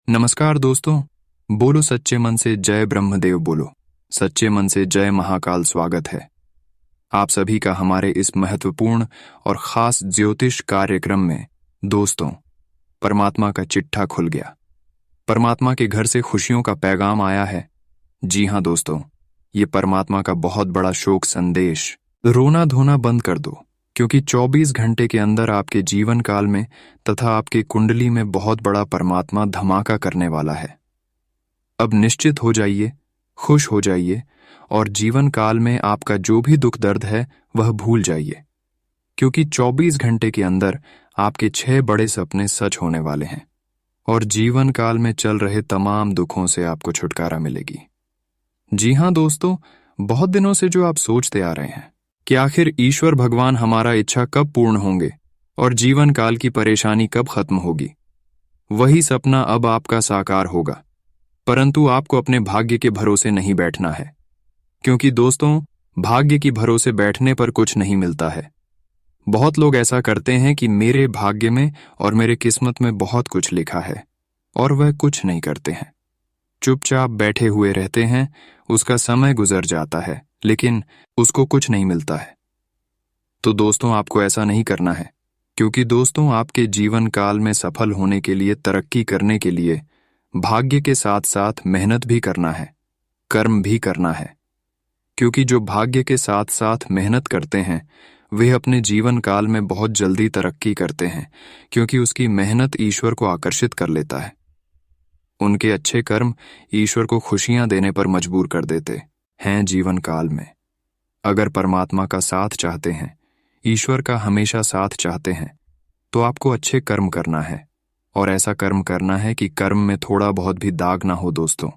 नमस्कार दोस्तों। बोलो सच्चे मन से जय ब्रह्मदेव, बोलो सच्चे मन से जय महाकाल। स्वागत है आप सभी का हमारे इस महत्वपूर्ण और खास ज्योतिष कार्यक्रम में। दोस्तों, परमात्मा का चिट्ठा खुल गया। परमात्मा के घर से खुशियों का पैगाम आया है। जी हाँ दोस्तों, ये परमात्मा का बहुत बड़ा शोक संदेश। रोना धोना बंद कर दो, क्योंकि 24 घंटे के अंदर आपके जीवन काल में तथा आपके कुंडली में बहुत बड़ा परमात्मा धमाका करने वाला है। अब निश्चित हो जाइए, खुश हो जाइए और जीवन काल में आपका जो भी दुख दर्द है वह भूल जाइए, क्योंकि 24 घंटे के अंदर आपके 6 बड़े सपने सच होने वाले हैं और जीवन काल में चल रहे तमाम दुखों से आपको छुटकारा मिलेगी। जी हाँ दोस्तों, बहुत दिनों से जो आप सोचते आ रहे हैं कि आखिर ईश्वर भगवान हमारा इच्छा कब पूर्ण होंगे और जीवन काल की परेशानी कब खत्म होगी, वही सपना अब आपका साकार होगा। परंतु आपको अपने भाग्य के भरोसे नहीं बैठना है, क्योंकि दोस्तों, भाग्य की भरोसे बैठने पर कुछ नहीं मिलता है। बहुत लोग ऐसा करते हैं कि मेरे भाग्य में और मेरे किस्मत में बहुत कुछ लिखा है, और वह कुछ नहीं करते हैं। चुपचाप बैठे हुए रहते हैं। उसका समय गुजर जाता है, लेकिन उसको कुछ नहीं मिलता है। तो दोस्तों, आपको ऐसा नहीं करना है, क्योंकि दोस्तों, आपके जीवन काल में सफल होने के लिए, तरक्की करने के लिए भाग्य के साथ साथ मेहनत भी करना है, कर्म भी करना है। क्योंकि जो भाग्य के साथ साथ मेहनत करते हैं वे अपने जीवन काल में बहुत जल्दी तरक्की करते हैं, क्योंकि उसकी मेहनत ईश्वर को आकर्षित कर लेता है। उनके अच्छे कर्म ईश्वर को खुशियां देने पर मजबूर कर देते हैं जीवन काल में। अगर परमात्मा का साथ चाहते हैं, ईश्वर का हमेशा साथ चाहते हैं, तो आपको अच्छे कर्म करना है, और ऐसा कर्म करना है कि कर्म में थोड़ा बहुत भी दाग ना हो। दोस्तों,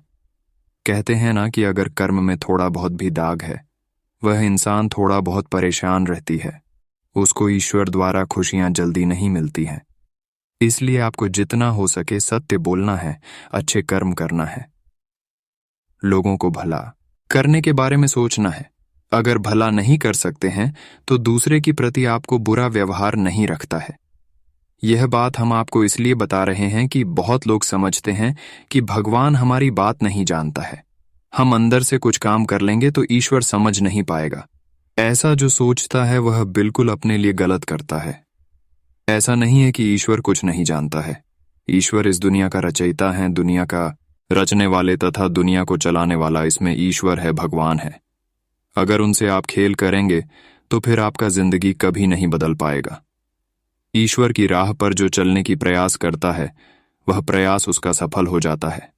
कहते हैं ना कि अगर कर्म में थोड़ा बहुत भी दाग है, वह इंसान थोड़ा बहुत परेशान रहती है, उसको ईश्वर द्वारा खुशियां जल्दी नहीं मिलती हैं। इसलिए आपको जितना हो सके सत्य बोलना है, अच्छे कर्म करना है, लोगों को भला करने के बारे में सोचना है। अगर भला नहीं कर सकते हैं तो दूसरे की प्रति आपको बुरा व्यवहार नहीं रखता है। यह बात हम आपको इसलिए बता रहे हैं कि बहुत लोग समझते हैं कि भगवान हमारी बात नहीं जानता है, हम अंदर से कुछ काम कर लेंगे तो ईश्वर समझ नहीं पाएगा। ऐसा जो सोचता है वह बिल्कुल अपने लिए गलत करता है। ऐसा नहीं है कि ईश्वर कुछ नहीं जानता है। ईश्वर इस दुनिया का रचयिता है, दुनिया का रचने वाले तथा दुनिया को चलाने वाला इसमें ईश्वर है, भगवान है। अगर उनसे आप खेल करेंगे तो फिर आपका जिंदगी कभी नहीं बदल पाएगा। ईश्वर की राह पर जो चलने की प्रयास करता है वह प्रयास उसका सफल हो जाता है।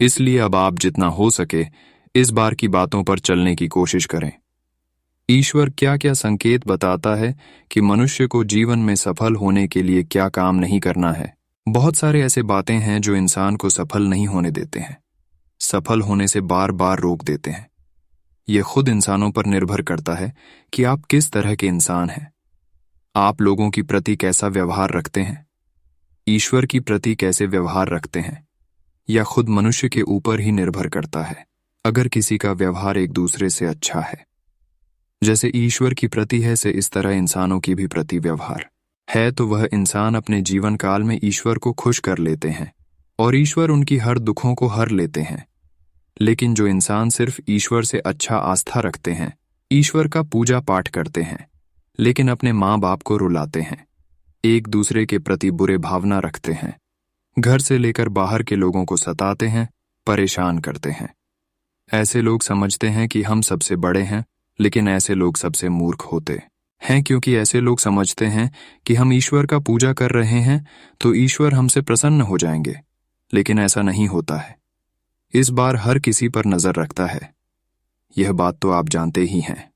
इसलिए अब आप जितना हो सके इस बार की बातों पर चलने की कोशिश करें। ईश्वर क्या क्या संकेत बताता है कि मनुष्य को जीवन में सफल होने के लिए क्या काम नहीं करना है। बहुत सारे ऐसे बातें हैं जो इंसान को सफल नहीं होने देते हैं, सफल होने से बार बार रोक देते हैं। यह खुद इंसानों पर निर्भर करता है कि आप किस तरह के इंसान हैं, आप लोगों की प्रति कैसा व्यवहार रखते हैं, ईश्वर की प्रति कैसे व्यवहार रखते हैं। यह खुद मनुष्य के ऊपर ही निर्भर करता है। अगर किसी का व्यवहार एक दूसरे से अच्छा है, जैसे ईश्वर की प्रति है से इस तरह इंसानों की भी प्रति व्यवहार है, तो वह इंसान अपने जीवन काल में ईश्वर को खुश कर लेते हैं और ईश्वर उनकी हर दुखों को हर लेते हैं। लेकिन जो इंसान सिर्फ ईश्वर से अच्छा आस्था रखते हैं, ईश्वर का पूजा पाठ करते हैं, लेकिन अपने माँ बाप को रुलाते हैं, एक दूसरे के प्रति बुरे भावना रखते हैं, घर से लेकर बाहर के लोगों को सताते हैं, परेशान करते हैं, ऐसे लोग समझते हैं कि हम सबसे बड़े हैं। लेकिन ऐसे लोग सबसे मूर्ख होते हैं, क्योंकि ऐसे लोग समझते हैं कि हम ईश्वर का पूजा कर रहे हैं तो ईश्वर हमसे प्रसन्न हो जाएंगे। लेकिन ऐसा नहीं होता है। इस बार हर किसी पर नजर रखता है, यह बात तो आप जानते ही हैं।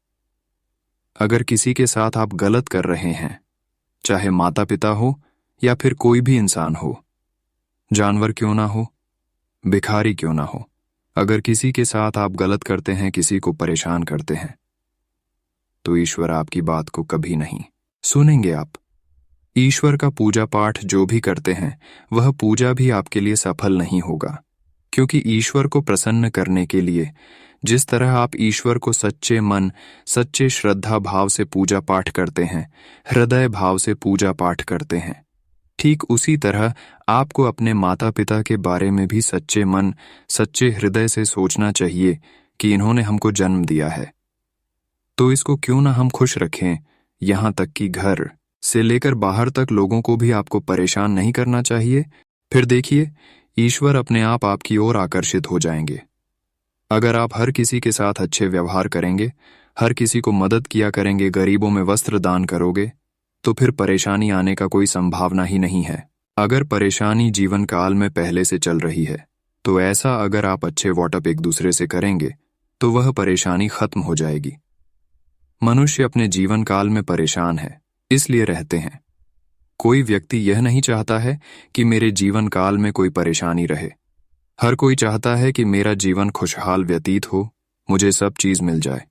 अगर किसी के साथ आप गलत कर रहे हैं, चाहे माता पिता हो या फिर कोई भी इंसान हो, जानवर क्यों ना हो, भिखारी क्यों ना हो, अगर किसी के साथ आप गलत करते हैं, किसी को परेशान करते हैं, तो ईश्वर आपकी बात को कभी नहीं सुनेंगे। आप ईश्वर का पूजा पाठ जो भी करते हैं वह पूजा भी आपके लिए सफल नहीं होगा, क्योंकि ईश्वर को प्रसन्न करने के लिए जिस तरह आप ईश्वर को सच्चे मन, सच्चे श्रद्धा भाव से पूजा पाठ करते हैं, हृदय भाव से पूजा पाठ करते हैं, ठीक उसी तरह आपको अपने माता पिता के बारे में भी सच्चे मन, सच्चे हृदय से सोचना चाहिए कि इन्होंने हमको जन्म दिया है, तो इसको क्यों ना हम खुश रखें। यहाँ तक कि घर से लेकर बाहर तक लोगों को भी आपको परेशान नहीं करना चाहिए। फिर देखिए, ईश्वर अपने आप आपकी ओर आकर्षित हो जाएंगे। अगर आप हर किसी के साथ अच्छे व्यवहार करेंगे, हर किसी को मदद किया करेंगे, गरीबों में वस्त्र दान करोगे, तो फिर परेशानी आने का कोई संभावना ही नहीं है। अगर परेशानी जीवन काल में पहले से चल रही है, तो ऐसा अगर आप अच्छे व्हाट्सएप एक दूसरे से करेंगे तो वह परेशानी खत्म हो जाएगी। मनुष्य अपने जीवन काल में परेशान है, इसलिए रहते हैं। कोई व्यक्ति यह नहीं चाहता है कि मेरे जीवन काल में कोई परेशानी रहे। हर कोई चाहता है कि मेरा जीवन खुशहाल व्यतीत हो, मुझे सब चीज मिल जाए,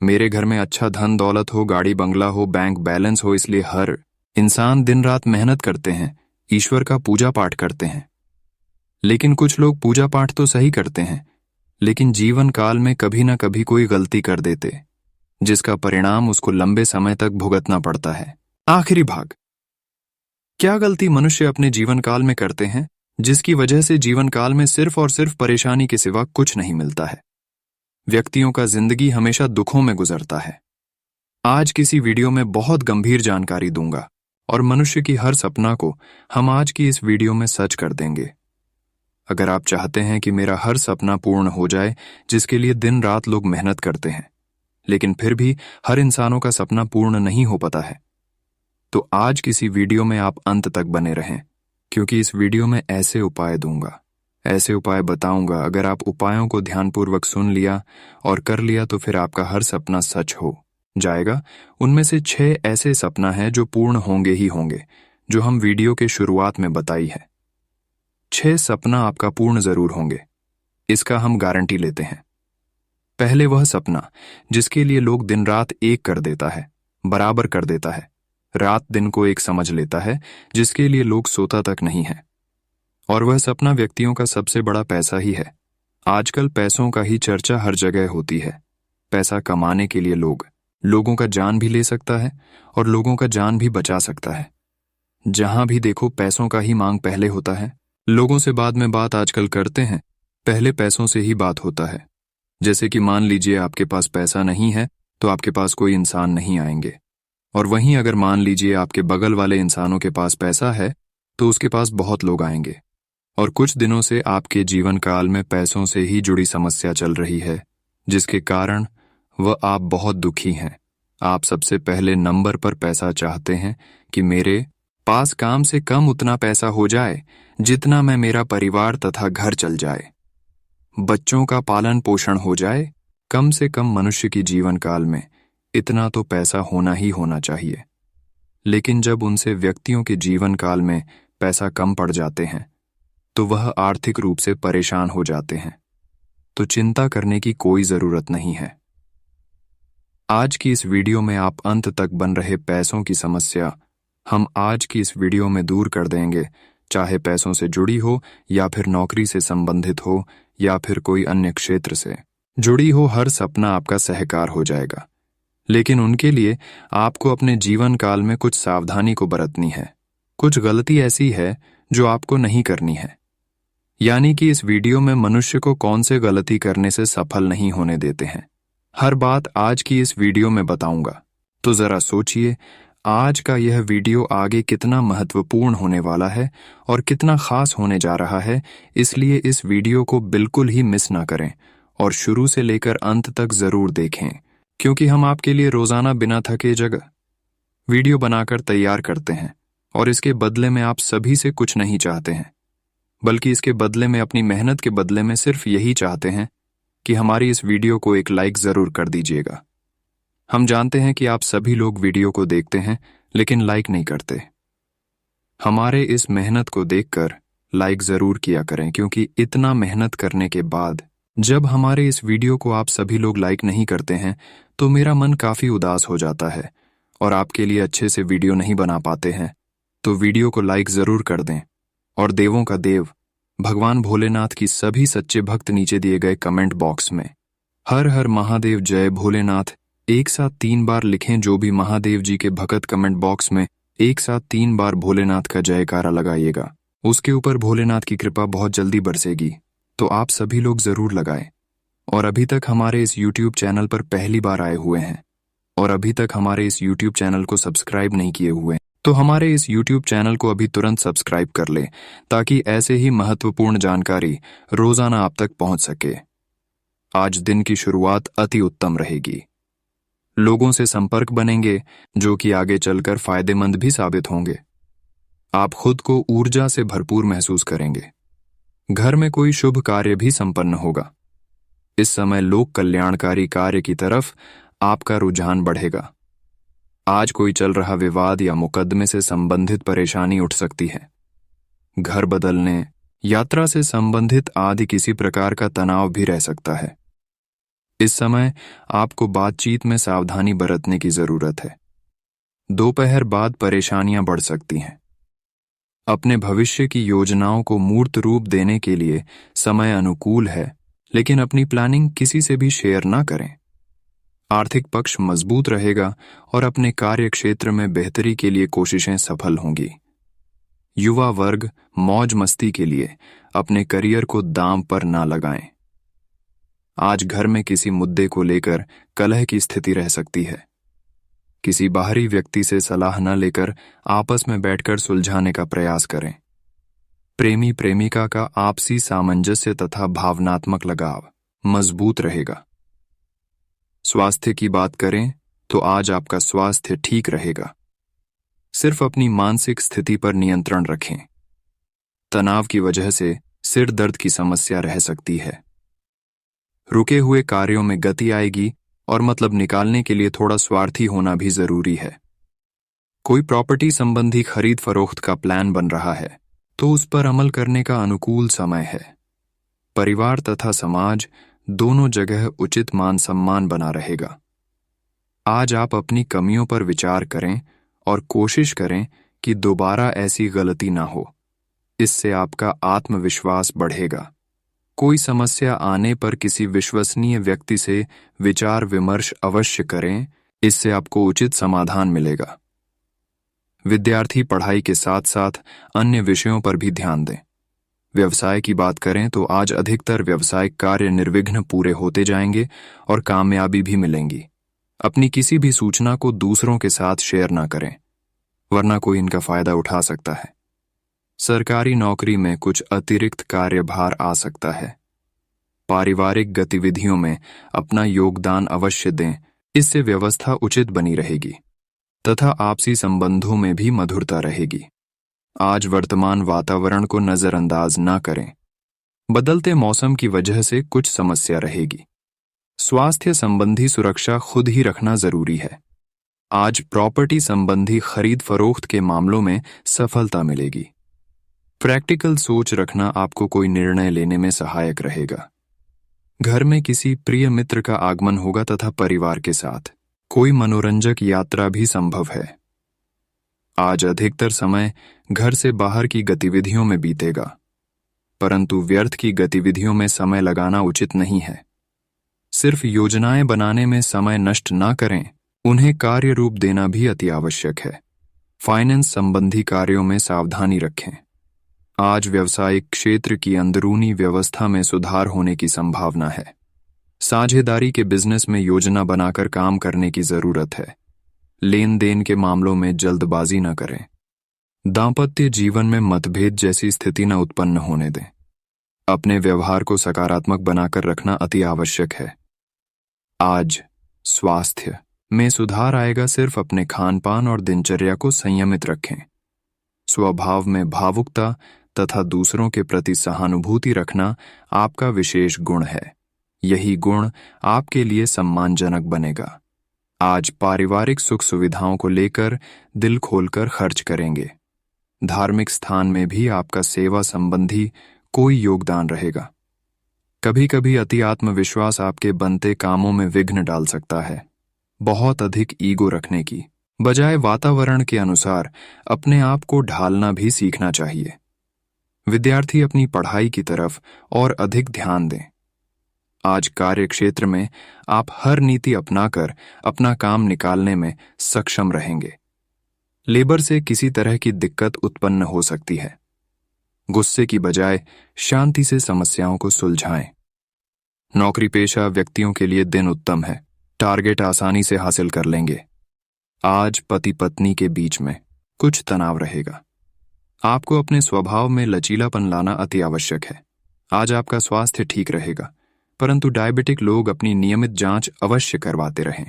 मेरे घर में अच्छा धन दौलत हो, गाड़ी बंगला हो, बैंक बैलेंस हो। इसलिए हर इंसान दिन रात मेहनत करते हैं, ईश्वर का पूजा पाठ करते हैं। लेकिन कुछ लोग पूजा पाठ तो सही करते हैं, लेकिन जीवन काल में कभी ना कभी कोई गलती कर देते, जिसका परिणाम उसको लंबे समय तक भुगतना पड़ता है। आखिरी भाग, क्या गलती मनुष्य अपने जीवन काल में करते हैं जिसकी वजह से जीवन काल में सिर्फ और सिर्फ परेशानी के सिवा कुछ नहीं मिलता है। व्यक्तियों का जिंदगी हमेशा दुखों में गुजरता है। आज किसी वीडियो में बहुत गंभीर जानकारी दूंगा और मनुष्य की हर सपना को हम आज की इस वीडियो में सच कर देंगे। अगर आप चाहते हैं कि मेरा हर सपना पूर्ण हो जाए, जिसके लिए दिन रात लोग मेहनत करते हैं, लेकिन फिर भी हर इंसानों का सपना पूर्ण नहीं हो पाता है, तो आज किसी वीडियो में आप अंत तक बने रहें, क्योंकि इस वीडियो में ऐसे उपाय दूंगा, ऐसे उपाय बताऊंगा। अगर आप उपायों को ध्यानपूर्वक सुन लिया और कर लिया तो फिर आपका हर सपना सच हो जाएगा। उनमें से 6 ऐसे सपना है जो पूर्ण होंगे ही होंगे, जो हम वीडियो के शुरुआत में बताई है। 6 सपना आपका पूर्ण जरूर होंगे, इसका हम गारंटी लेते हैं। पहले वह सपना जिसके लिए लोग दिन रात एक कर देता है, बराबर कर देता है, रात दिन को एक समझ लेता है, जिसके लिए लोग सोता तक नहीं है। और वह सपना व्यक्तियों का सबसे बड़ा पैसा ही है। आजकल पैसों का ही चर्चा हर जगह होती है। पैसा कमाने के लिए लोगों का जान भी ले सकता है और लोगों का जान भी बचा सकता है। जहां भी देखो पैसों का ही मांग पहले होता है। लोगों से बाद में बात आजकल करते हैं, पहले पैसों से ही बात होता है। जैसे कि मान लीजिए आपके पास पैसा नहीं है तो आपके पास कोई इंसान नहीं आएंगे, और वहीं अगर मान लीजिए आपके बगल वाले इंसानों के पास पैसा है तो उसके पास बहुत लोग आएंगे। और कुछ दिनों से आपके जीवन काल में पैसों से ही जुड़ी समस्या चल रही है, जिसके कारण वह आप बहुत दुखी हैं। आप सबसे पहले नंबर पर पैसा चाहते हैं कि मेरे पास काम से कम उतना पैसा हो जाए जितना में मेरा परिवार तथा घर चल जाए, बच्चों का पालन पोषण हो जाए। कम से कम मनुष्य की जीवन काल में इतना तो पैसा होना ही होना चाहिए। लेकिन जब उनसे व्यक्तियों के जीवन काल में पैसा कम पड़ जाते हैं तो वह आर्थिक रूप से परेशान हो जाते हैं। तो चिंता करने की कोई जरूरत नहीं है। आज की इस वीडियो में आप अंत तक बन रहे पैसों की समस्या हम आज की इस वीडियो में दूर कर देंगे, चाहे पैसों से जुड़ी हो या फिर नौकरी से संबंधित हो या फिर कोई अन्य क्षेत्र से जुड़ी हो। हर सपना आपका सहकार हो जाएगा, लेकिन उनके लिए आपको अपने जीवन काल में कुछ सावधानी को बरतनी है। कुछ गलती ऐसी है जो आपको नहीं करनी है। यानी कि इस वीडियो में मनुष्य को कौन से गलती करने से सफल नहीं होने देते हैं, हर बात आज की इस वीडियो में बताऊंगा। तो जरा सोचिए, आज का यह वीडियो आगे कितना महत्वपूर्ण होने वाला है और कितना खास होने जा रहा है। इसलिए इस वीडियो को बिल्कुल ही मिस ना करें और शुरू से लेकर अंत तक जरूर देखें, क्योंकि हम आपके लिए रोजाना बिना थके जगह वीडियो बनाकर तैयार करते हैं, और इसके बदले में आप सभी से कुछ नहीं चाहते हैं, बल्कि इसके बदले में, अपनी मेहनत के बदले में सिर्फ यही चाहते हैं कि हमारी इस वीडियो को एक लाइक जरूर कर दीजिएगा। हम जानते हैं कि आप सभी लोग वीडियो को देखते हैं लेकिन लाइक नहीं करते। हमारे इस मेहनत को देखकर लाइक जरूर किया करें, क्योंकि इतना मेहनत करने के बाद जब हमारे इस वीडियो को आप सभी लोग लाइक नहीं करते हैं तो मेरा मन काफी उदास हो जाता है और आपके लिए अच्छे से वीडियो नहीं बना पाते हैं। तो वीडियो को लाइक जरूर कर दें, और देवों का देव भगवान भोलेनाथ की सभी सच्चे भक्त नीचे दिए गए कमेंट बॉक्स में हर हर महादेव जय भोलेनाथ एक साथ 3 बार लिखें। जो भी महादेव जी के भक्त कमेंट बॉक्स में एक साथ 3 बार भोलेनाथ का जयकारा लगाइएगा। उसके ऊपर भोलेनाथ की कृपा बहुत जल्दी बरसेगी, तो आप सभी लोग जरूर लगाएं। और अभी तक हमारे इस YouTube चैनल पर पहली बार आए हुए हैं और अभी तक हमारे इस YouTube चैनल को सब्सक्राइब नहीं किए हुए हैं, तो हमारे इस YouTube चैनल को अभी तुरंत सब्सक्राइब कर लें, ताकि ऐसे ही महत्वपूर्ण जानकारी रोजाना आप तक पहुंच सके। आज दिन की शुरुआत अति उत्तम रहेगी। लोगों से संपर्क बनेंगे जो कि आगे चलकर फायदेमंद भी साबित होंगे। आप खुद को ऊर्जा से भरपूर महसूस करेंगे। घर में कोई शुभ कार्य भी संपन्न होगा। इस समय लोक कल्याणकारी कार्य की तरफ आपका रुझान बढ़ेगा। आज कोई चल रहा विवाद या मुकदमे से संबंधित परेशानी उठ सकती है। घर बदलने, यात्रा से संबंधित आदि किसी प्रकार का तनाव भी रह सकता है। इस समय आपको बातचीत में सावधानी बरतने की जरूरत है। दोपहर बाद परेशानियां बढ़ सकती हैं। अपने भविष्य की योजनाओं को मूर्त रूप देने के लिए समय अनुकूल है, लेकिन अपनी प्लानिंग किसी से भी शेयर ना करें। आर्थिक पक्ष मजबूत रहेगा और अपने कार्य क्षेत्र में बेहतरी के लिए कोशिशें सफल होंगी। युवा वर्ग मौज मस्ती के लिए अपने करियर को दांव पर ना लगाएं। आज घर में किसी मुद्दे को लेकर कलह की स्थिति रह सकती है। किसी बाहरी व्यक्ति से सलाह न लेकर आपस में बैठकर सुलझाने का प्रयास करें। प्रेमी प्रेमिका का आपसी सामंजस्य तथा भावनात्मक लगाव मजबूत रहेगा। स्वास्थ्य की बात करें तो आज आपका स्वास्थ्य ठीक रहेगा। सिर्फ अपनी मानसिक स्थिति पर नियंत्रण रखें। तनाव की वजह से सिर दर्द की समस्या रह सकती है। रुके हुए कार्यों में गति आएगी और मतलब निकालने के लिए थोड़ा स्वार्थी होना भी जरूरी है। कोई प्रॉपर्टी संबंधी खरीद फरोख्त का प्लान बन रहा है तो उस पर अमल करने का अनुकूल समय है। परिवार तथा समाज दोनों जगह उचित मान सम्मान बना रहेगा। आज आप अपनी कमियों पर विचार करें और कोशिश करें कि दोबारा ऐसी गलती ना हो। इससे आपका आत्मविश्वास बढ़ेगा। कोई समस्या आने पर किसी विश्वसनीय व्यक्ति से विचार विमर्श अवश्य करें, इससे आपको उचित समाधान मिलेगा। विद्यार्थी पढ़ाई के साथ साथ अन्य विषयों पर भी ध्यान दें। व्यवसाय की बात करें तो आज अधिकतर व्यवसायिक कार्य निर्विघ्न पूरे होते जाएंगे और कामयाबी भी मिलेंगी। अपनी किसी भी सूचना को दूसरों के साथ शेयर ना करें, वरना कोई इनका फायदा उठा सकता है। सरकारी नौकरी में कुछ अतिरिक्त कार्यभार आ सकता है। पारिवारिक गतिविधियों में अपना योगदान अवश्य दें, इससे व्यवस्था उचित बनी रहेगी तथा आपसी संबंधों में भी मधुरता रहेगी। आज वर्तमान वातावरण को नजरअंदाज ना करें। बदलते मौसम की वजह से कुछ समस्या रहेगी। स्वास्थ्य संबंधी सुरक्षा खुद ही रखना जरूरी है। आज प्रॉपर्टी संबंधी खरीद फरोख्त के मामलों में सफलता मिलेगी। प्रैक्टिकल सोच रखना आपको कोई निर्णय लेने में सहायक रहेगा। घर में किसी प्रिय मित्र का आगमन होगा तथा परिवार के साथ कोई मनोरंजक यात्रा भी संभव है। आज अधिकतर समय घर से बाहर की गतिविधियों में बीतेगा, परंतु व्यर्थ की गतिविधियों में समय लगाना उचित नहीं है। सिर्फ योजनाएं बनाने में समय नष्ट ना करें, उन्हें कार्य रूप देना भी अति आवश्यक है। फाइनेंस संबंधी कार्यों में सावधानी रखें। आज व्यवसायिक क्षेत्र की अंदरूनी व्यवस्था में सुधार होने की संभावना है। साझेदारी के बिजनेस में योजना बनाकर काम करने की जरूरत है। लेन देन के मामलों में जल्दबाजी न करें। दांपत्य जीवन में मतभेद जैसी स्थिति न उत्पन्न होने दें। अपने व्यवहार को सकारात्मक बनाकर रखना अति आवश्यक है। आज स्वास्थ्य में सुधार आएगा। सिर्फ अपने खान पान और दिनचर्या को संयमित रखें। स्वभाव में भावुकता तथा दूसरों के प्रति सहानुभूति रखना आपका विशेष गुण है। यही गुण आपके लिए सम्मानजनक बनेगा। आज पारिवारिक सुख सुविधाओं को लेकर दिल खोलकर खर्च करेंगे। धार्मिक स्थान में भी आपका सेवा संबंधी कोई योगदान रहेगा। कभी कभी अति आत्मविश्वास आपके बनते कामों में विघ्न डाल सकता है। बहुत अधिक ईगो रखने की बजाय वातावरण के अनुसार अपने आप को ढालना भी सीखना चाहिए। विद्यार्थी अपनी पढ़ाई की तरफ और अधिक ध्यान दें। आज कार्य क्षेत्र में आप हर नीति अपनाकर अपना काम निकालने में सक्षम रहेंगे। लेबर से किसी तरह की दिक्कत उत्पन्न हो सकती है। गुस्से की बजाय शांति से समस्याओं को सुलझाएं। नौकरी पेशा व्यक्तियों के लिए दिन उत्तम है। टारगेट आसानी से हासिल कर लेंगे। आज पति पत्नी के बीच में कुछ तनाव रहेगा। आपको अपने स्वभाव में लचीलापन लाना अति आवश्यक है। आज आपका स्वास्थ्य ठीक रहेगा, परंतु डायबिटिक लोग अपनी नियमित जांच अवश्य करवाते रहें।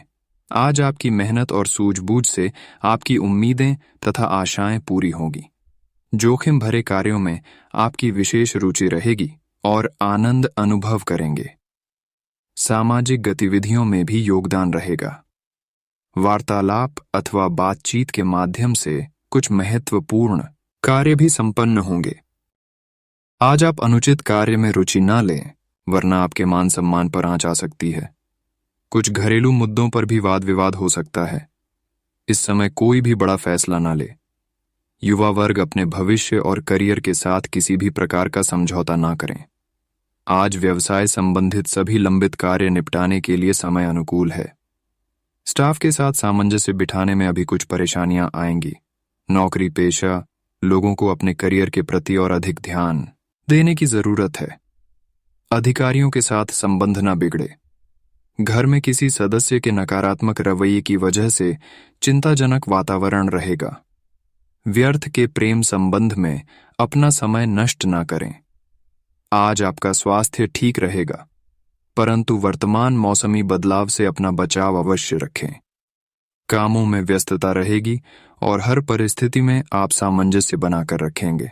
आज आपकी मेहनत और सूझबूझ से आपकी उम्मीदें तथा आशाएं पूरी होंगी। जोखिम भरे कार्यों में आपकी विशेष रुचि रहेगी और आनंद अनुभव करेंगे। सामाजिक गतिविधियों में भी योगदान रहेगा। वार्तालाप अथवा बातचीत के माध्यम से कुछ महत्वपूर्ण कार्य भी संपन्न होंगे। आज आप अनुचित कार्य में रुचि न लें, वरना आपके मान सम्मान पर आंच आ सकती है। कुछ घरेलू मुद्दों पर भी वाद विवाद हो सकता है। इस समय कोई भी बड़ा फैसला न ले। युवा वर्ग अपने भविष्य और करियर के साथ किसी भी प्रकार का समझौता ना करें। आज व्यवसाय संबंधित सभी लंबित कार्य निपटाने के लिए समय अनुकूल है। स्टाफ के साथ सामंजस्य बिठाने में अभी कुछ परेशानियां आएंगी। नौकरी पेशा लोगों को अपने करियर के प्रति और अधिक ध्यान देने की जरूरत है। अधिकारियों के साथ संबंध न बिगड़े। घर में किसी सदस्य के नकारात्मक रवैये की वजह से चिंताजनक वातावरण रहेगा। व्यर्थ के प्रेम संबंध में अपना समय नष्ट न करें। आज आपका स्वास्थ्य ठीक रहेगा, परंतु वर्तमान मौसमी बदलाव से अपना बचाव अवश्य रखें। कामों में व्यस्तता रहेगी और हर परिस्थिति में आप सामंजस्य बनाकर रखेंगे।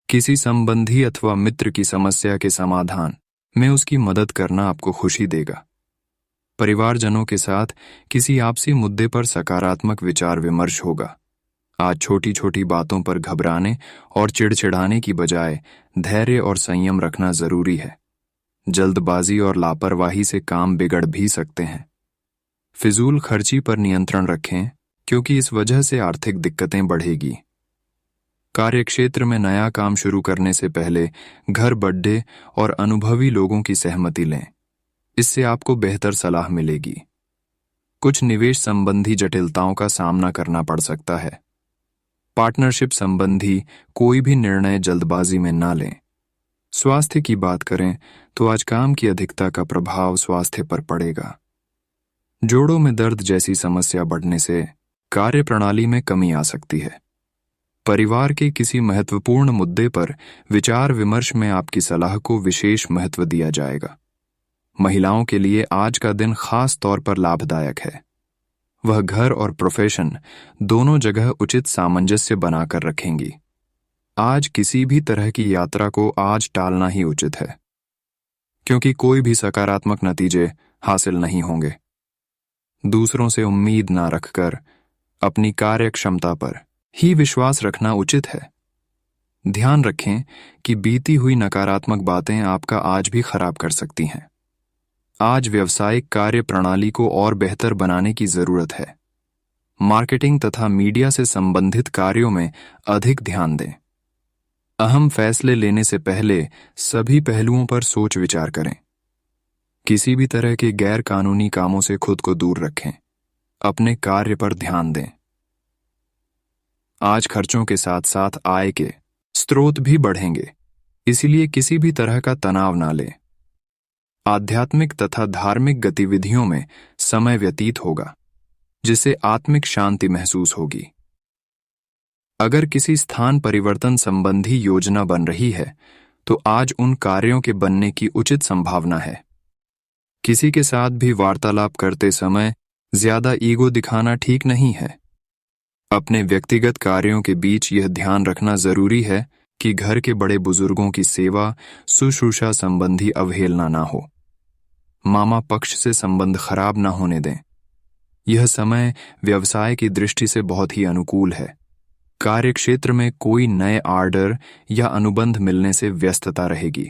किसी संबंधी अथवा मित्र की समस्या के समाधान में उसकी मदद करना आपको खुशी देगा। परिवारजनों के साथ किसी आपसी मुद्दे पर सकारात्मक विचार विमर्श होगा। आज छोटी छोटी बातों पर घबराने और चिड़चिड़ाने की बजाय धैर्य और संयम रखना जरूरी है। जल्दबाजी और लापरवाही से काम बिगड़ भी सकते हैं। फिजूल खर्ची पर नियंत्रण रखें, क्योंकि इस वजह से आर्थिक दिक्कतें बढ़ेगी। कार्यक्षेत्र में नया काम शुरू करने से पहले घर बड्ढे और अनुभवी लोगों की सहमति लें। इससे आपको बेहतर सलाह मिलेगी। कुछ निवेश संबंधी जटिलताओं का सामना करना पड़ सकता है। पार्टनरशिप संबंधी कोई भी निर्णय जल्दबाजी में ना लें। स्वास्थ्य की बात करें तो आज काम की अधिकता का प्रभाव स्वास्थ्य पर पड़ेगा। जोड़ों में दर्द जैसी समस्या बढ़ने से कार्य प्रणाली में कमी आ सकती है। परिवार के किसी महत्वपूर्ण मुद्दे पर विचार विमर्श में आपकी सलाह को विशेष महत्व दिया जाएगा। महिलाओं के लिए आज का दिन खास तौर पर लाभदायक है। वह घर और प्रोफेशन दोनों जगह उचित सामंजस्य बनाकर रखेंगी। आज किसी भी तरह की यात्रा को आज टालना ही उचित है, क्योंकि कोई भी सकारात्मक नतीजे हासिल नहीं होंगे। दूसरों से उम्मीद ना रखकर अपनी कार्य क्षमता पर ही विश्वास रखना उचित है। ध्यान रखें कि बीती हुई नकारात्मक बातें आपका आज भी खराब कर सकती हैं। आज व्यावसायिक कार्य प्रणाली को और बेहतर बनाने की जरूरत है। मार्केटिंग तथा मीडिया से संबंधित कार्यों में अधिक ध्यान दें। अहम फैसले लेने से पहले सभी पहलुओं पर सोच विचार करें। किसी भी तरह के गैर कानूनी कामों से खुद को दूर रखें। अपने कार्य पर ध्यान दें। आज खर्चों के साथ साथ आय के स्रोत भी बढ़ेंगे, इसलिए किसी भी तरह का तनाव ना लें। आध्यात्मिक तथा धार्मिक गतिविधियों में समय व्यतीत होगा, जिससे आत्मिक शांति महसूस होगी। अगर किसी स्थान परिवर्तन संबंधी योजना बन रही है तो आज उन कार्यों के बनने की उचित संभावना है। किसी के साथ भी वार्तालाप करते समय ज्यादा ईगो दिखाना ठीक नहीं है। अपने व्यक्तिगत कार्यों के बीच यह ध्यान रखना जरूरी है कि घर के बड़े बुजुर्गों की सेवा शुश्रूषा संबंधी अवहेलना ना हो। मामा पक्ष से संबंध खराब ना होने दें। यह समय व्यवसाय की दृष्टि से बहुत ही अनुकूल है। कार्यक्षेत्र में कोई नए ऑर्डर या अनुबंध मिलने से व्यस्तता रहेगी।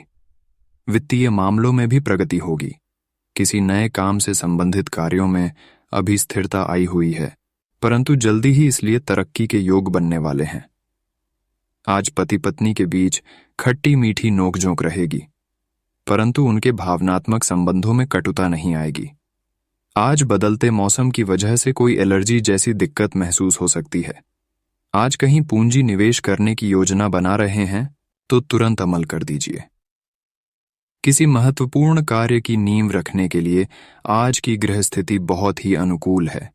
वित्तीय मामलों में भी प्रगति होगी। किसी नए काम से संबंधित कार्यों में अभी स्थिरता आई हुई है, परंतु जल्दी ही इसलिए तरक्की के योग बनने वाले हैं। आज पति पत्नी के बीच खट्टी मीठी नोकझोंक रहेगी, परंतु उनके भावनात्मक संबंधों में कटुता नहीं आएगी। आज बदलते मौसम की वजह से कोई एलर्जी जैसी दिक्कत महसूस हो सकती है। आज कहीं पूंजी निवेश करने की योजना बना रहे हैं तो तुरंत अमल कर दीजिए। किसी महत्वपूर्ण कार्य की नींव रखने के लिए आज की ग्रह स्थिति बहुत ही अनुकूल है।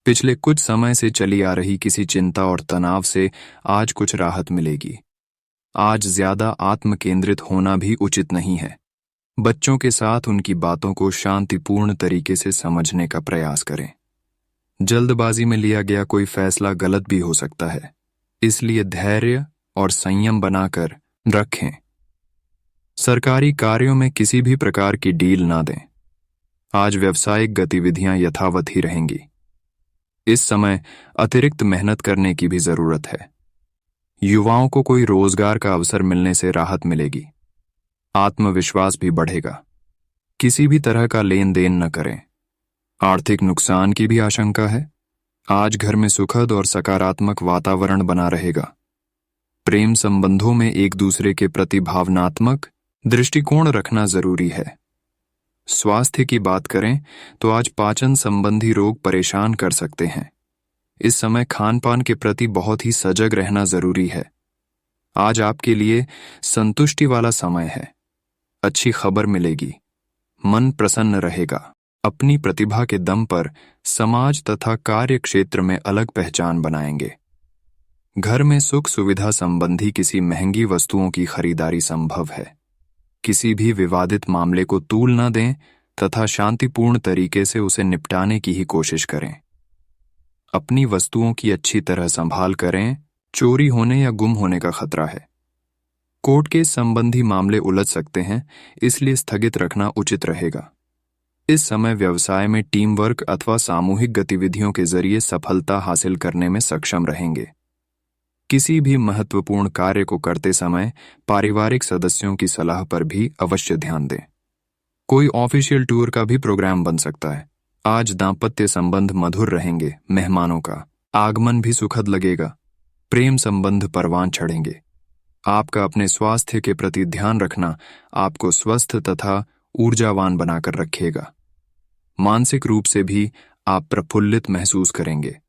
पिछले कुछ समय से चली आ रही किसी चिंता और तनाव से आज कुछ राहत मिलेगी। आज ज्यादा आत्म केंद्रित होना भी उचित नहीं है। बच्चों के साथ उनकी बातों को शांतिपूर्ण तरीके से समझने का प्रयास करें। जल्दबाजी में लिया गया कोई फैसला गलत भी हो सकता है, इसलिए धैर्य और संयम बनाकर रखें। सरकारी कार्यों में किसी भी प्रकार की डील ना दें। आज व्यावसायिक गतिविधियां यथावत ही रहेंगी। इस समय अतिरिक्त मेहनत करने की भी जरूरत है। युवाओं को कोई रोजगार का अवसर मिलने से राहत मिलेगी। आत्मविश्वास भी बढ़ेगा। किसी भी तरह का लेन देन न करें। आर्थिक नुकसान की भी आशंका है। आज घर में सुखद और सकारात्मक वातावरण बना रहेगा। प्रेम संबंधों में एक दूसरे के प्रति भावनात्मक दृष्टिकोण रखना जरूरी है। स्वास्थ्य की बात करें तो आज पाचन संबंधी रोग परेशान कर सकते हैं। इस समय खान-पान के प्रति बहुत ही सजग रहना जरूरी है। आज आपके लिए संतुष्टि वाला समय है। अच्छी खबर मिलेगी। मन प्रसन्न रहेगा। अपनी प्रतिभा के दम पर समाज तथा कार्य क्षेत्र में अलग पहचान बनाएंगे। घर में सुख सुविधा संबंधी किसी महंगी वस्तुओं की खरीदारी संभव है। किसी भी विवादित मामले को तूल न दें तथा शांतिपूर्ण तरीके से उसे निपटाने की ही कोशिश करें। अपनी वस्तुओं की अच्छी तरह संभाल करें। चोरी होने या गुम होने का खतरा है। कोर्ट केस संबंधी मामले उलझ सकते हैं, इसलिए स्थगित रखना उचित रहेगा। इस समय व्यवसाय में टीम वर्क अथवा सामूहिक गतिविधियों के जरिए सफलता हासिल करने में सक्षम रहेंगे। किसी भी महत्वपूर्ण कार्य को करते समय पारिवारिक सदस्यों की सलाह पर भी अवश्य ध्यान दें। कोई ऑफिशियल टूर का भी प्रोग्राम बन सकता है। आज दांपत्य संबंध मधुर रहेंगे। मेहमानों का आगमन भी सुखद लगेगा। प्रेम संबंध परवान चढ़ेंगे। आपका अपने स्वास्थ्य के प्रति ध्यान रखना आपको स्वस्थ तथा ऊर्जावान बनाकर रखेगा। मानसिक रूप से भी आप प्रफुल्लित महसूस करेंगे।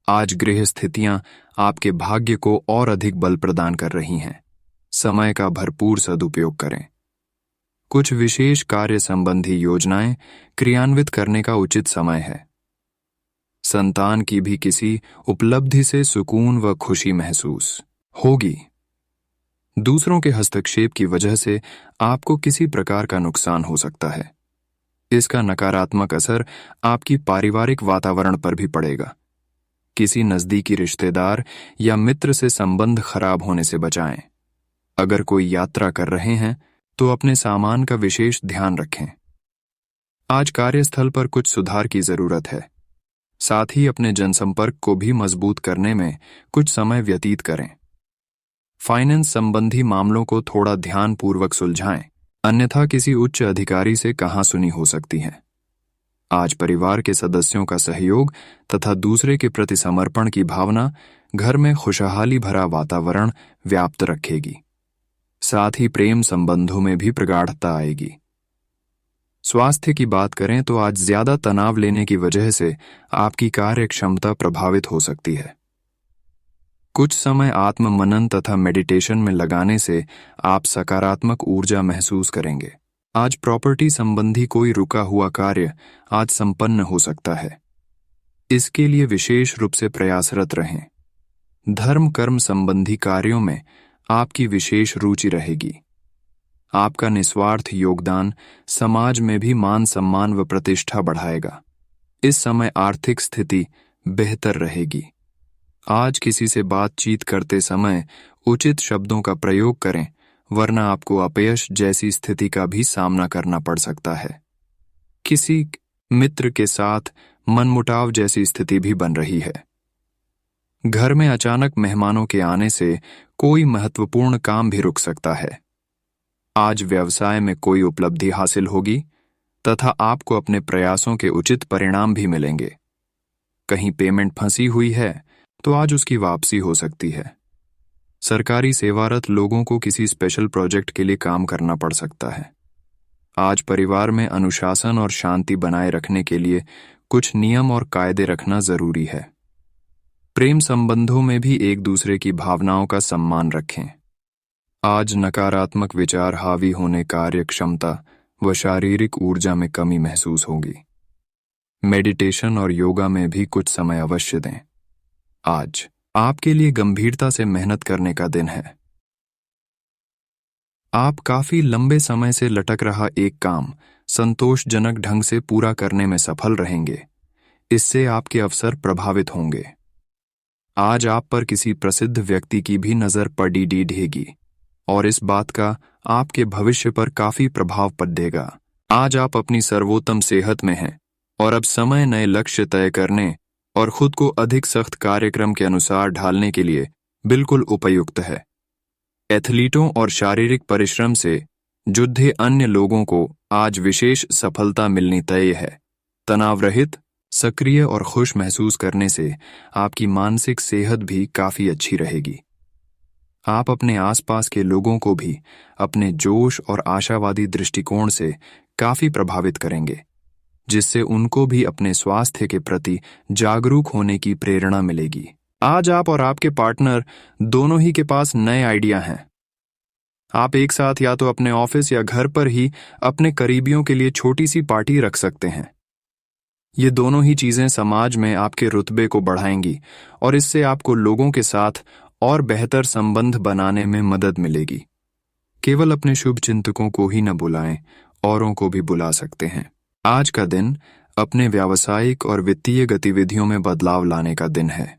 आज गृह स्थितियां आपके भाग्य को और अधिक बल प्रदान कर रही हैं। समय का भरपूर सदुपयोग करें। कुछ विशेष कार्य संबंधी योजनाएं क्रियान्वित करने का उचित समय है। संतान की भी किसी उपलब्धि से सुकून व खुशी महसूस होगी। दूसरों के हस्तक्षेप की वजह से आपको किसी प्रकार का नुकसान हो सकता है। इसका नकारात्मक असर आपकी पारिवारिक वातावरण पर भी पड़ेगा। किसी नजदीकी रिश्तेदार या मित्र से संबंध खराब होने से बचाएं। अगर कोई यात्रा कर रहे हैं तो अपने सामान का विशेष ध्यान रखें। आज कार्यस्थल पर कुछ सुधार की जरूरत है। साथ ही अपने जनसंपर्क को भी मजबूत करने में कुछ समय व्यतीत करें। फाइनेंस संबंधी मामलों को थोड़ा ध्यानपूर्वक सुलझाएं, अन्यथा किसी उच्च अधिकारी से कहासुनी हो सकती है। आज परिवार के सदस्यों का सहयोग तथा दूसरे के प्रति समर्पण की भावना घर में खुशहाली भरा वातावरण व्याप्त रखेगी। साथ ही प्रेम संबंधों में भी प्रगाढ़ता आएगी। स्वास्थ्य की बात करें तो आज ज्यादा तनाव लेने की वजह से आपकी कार्य क्षमता प्रभावित हो सकती है। कुछ समय आत्म मनन तथा मेडिटेशन में लगाने से आप सकारात्मक ऊर्जा महसूस करेंगे। आज प्रॉपर्टी संबंधी कोई रुका हुआ कार्य आज संपन्न हो सकता है। इसके लिए विशेष रूप से प्रयासरत रहें। धर्म कर्म संबंधी कार्यों में आपकी विशेष रुचि रहेगी। आपका निस्वार्थ योगदान समाज में भी मान सम्मान व प्रतिष्ठा बढ़ाएगा। इस समय आर्थिक स्थिति बेहतर रहेगी। आज किसी से बातचीत करते समय उचित शब्दों का प्रयोग करें, वरना आपको अपयश जैसी स्थिति का भी सामना करना पड़ सकता है। किसी मित्र के साथ मनमुटाव जैसी स्थिति भी बन रही है। घर में अचानक मेहमानों के आने से कोई महत्वपूर्ण काम भी रुक सकता है। आज व्यवसाय में कोई उपलब्धि हासिल होगी तथा आपको अपने प्रयासों के उचित परिणाम भी मिलेंगे। कहीं पेमेंट फंसी हुई है तो आज उसकी वापसी हो सकती है। सरकारी सेवारत लोगों को किसी स्पेशल प्रोजेक्ट के लिए काम करना पड़ सकता है। आज परिवार में अनुशासन और शांति बनाए रखने के लिए कुछ नियम और कायदे रखना जरूरी है। प्रेम संबंधों में भी एक दूसरे की भावनाओं का सम्मान रखें। आज नकारात्मक विचार हावी होने कार्य क्षमता व शारीरिक ऊर्जा में कमी महसूस होगी। मेडिटेशन और योगा में भी कुछ समय अवश्य दें। आज आपके लिए गंभीरता से मेहनत करने का दिन है। आप काफी लंबे समय से लटक रहा एक काम संतोषजनक ढंग से पूरा करने में सफल रहेंगे। इससे आपके अवसर प्रभावित होंगे। आज आप पर किसी प्रसिद्ध व्यक्ति की भी नजर पड़ेगी और इस बात का आपके भविष्य पर काफी प्रभाव पड़ेगा। आज आप अपनी सर्वोत्तम सेहत में हैं और अब समय नए लक्ष्य तय करने और खुद को अधिक सख्त कार्यक्रम के अनुसार ढालने के लिए बिल्कुल उपयुक्त है। एथलीटों और शारीरिक परिश्रम से जुड़े अन्य लोगों को आज विशेष सफलता मिलनी तय है। तनाव रहित, सक्रिय और खुश महसूस करने से आपकी मानसिक सेहत भी काफी अच्छी रहेगी। आप अपने आसपास के लोगों को भी अपने जोश और आशावादी दृष्टिकोण से काफी प्रभावित करेंगे, जिससे उनको भी अपने स्वास्थ्य के प्रति जागरूक होने की प्रेरणा मिलेगी। आज आप और आपके पार्टनर दोनों ही के पास नए आइडिया हैं। आप एक साथ या तो अपने ऑफिस या घर पर ही अपने करीबियों के लिए छोटी सी पार्टी रख सकते हैं। ये दोनों ही चीजें समाज में आपके रुतबे को बढ़ाएंगी और इससे आपको लोगों के साथ और बेहतर संबंध बनाने में मदद मिलेगी। केवल अपने शुभ चिंतकों को ही न बुलाएं, औरों को भी बुला सकते हैं। आज का दिन अपने व्यावसायिक और वित्तीय गतिविधियों में बदलाव लाने का दिन है।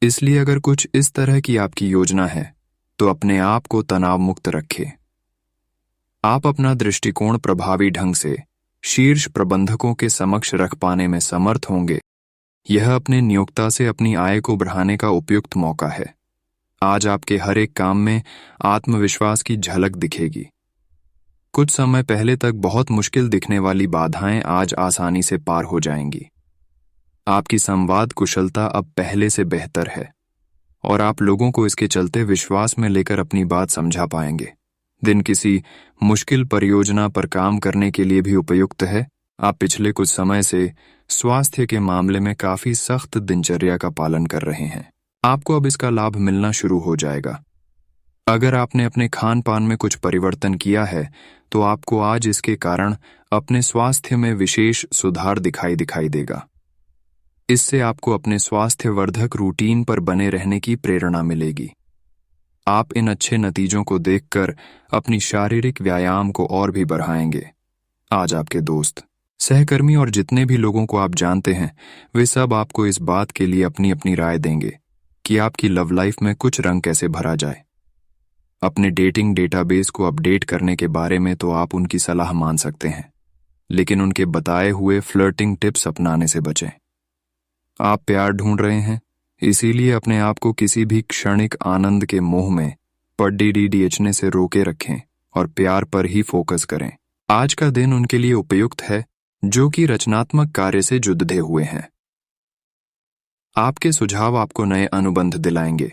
इसलिए अगर कुछ इस तरह की आपकी योजना है तो अपने आप को तनाव मुक्त रखें। आप अपना दृष्टिकोण प्रभावी ढंग से शीर्ष प्रबंधकों के समक्ष रख पाने में समर्थ होंगे। यह अपने नियोक्ता से अपनी आय को बढ़ाने का उपयुक्त मौका है। आज आपके हर एक काम में आत्मविश्वास की झलक दिखेगी। कुछ समय पहले तक बहुत मुश्किल दिखने वाली बाधाएं आज आसानी से पार हो जाएंगी। आपकी संवाद कुशलता अब पहले से बेहतर है और आप लोगों को इसके चलते विश्वास में लेकर अपनी बात समझा पाएंगे। दिन किसी मुश्किल परियोजना पर काम करने के लिए भी उपयुक्त है। आप पिछले कुछ समय से स्वास्थ्य के मामले में काफी सख्त दिनचर्या का पालन कर रहे हैं। आपको अब इसका लाभ मिलना शुरू हो जाएगा। अगर आपने अपने खान पान में कुछ परिवर्तन किया है तो आपको आज इसके कारण अपने स्वास्थ्य में विशेष सुधार दिखाई देगा। इससे आपको अपने स्वास्थ्यवर्धक रूटीन पर बने रहने की प्रेरणा मिलेगी। आप इन अच्छे नतीजों को देखकर अपनी शारीरिक व्यायाम को और भी बढ़ाएंगे। आज आपके दोस्त, सहकर्मी और जितने भी लोगों को आप जानते हैं, वे सब आपको इस बात के लिए अपनी अपनी राय देंगे कि आपकी लव लाइफ में कुछ रंग कैसे भरा जाए। अपने डेटिंग डेटाबेस को अपडेट करने के बारे में तो आप उनकी सलाह मान सकते हैं, लेकिन उनके बताए हुए फ्लर्टिंग टिप्स अपनाने से बचें। आप प्यार ढूंढ रहे हैं, इसीलिए अपने आप को किसी भी क्षणिक आनंद के मोह में पड़ने से रोके रखें और प्यार पर ही फोकस करें। आज का दिन उनके लिए उपयुक्त है जो कि रचनात्मक कार्य से जुड़े हुए हैं। आपके सुझाव आपको नए अनुबंध दिलाएंगे,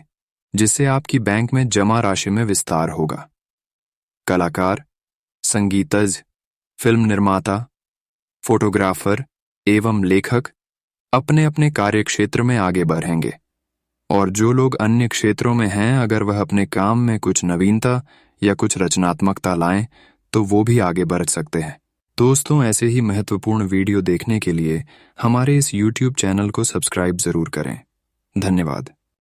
जिससे आपकी बैंक में जमा राशि में विस्तार होगा। कलाकार, संगीतज्ञ, फिल्म निर्माता, फोटोग्राफर एवं लेखक अपने अपने कार्य क्षेत्र में आगे बढ़ेंगे और जो लोग अन्य क्षेत्रों में हैं, अगर वह अपने काम में कुछ नवीनता या कुछ रचनात्मकता लाएं तो वो भी आगे बढ़ सकते हैं। दोस्तों, ऐसे ही महत्वपूर्ण वीडियो देखने के लिए हमारे इस YouTube चैनल को सब्सक्राइब जरूर करें। धन्यवाद।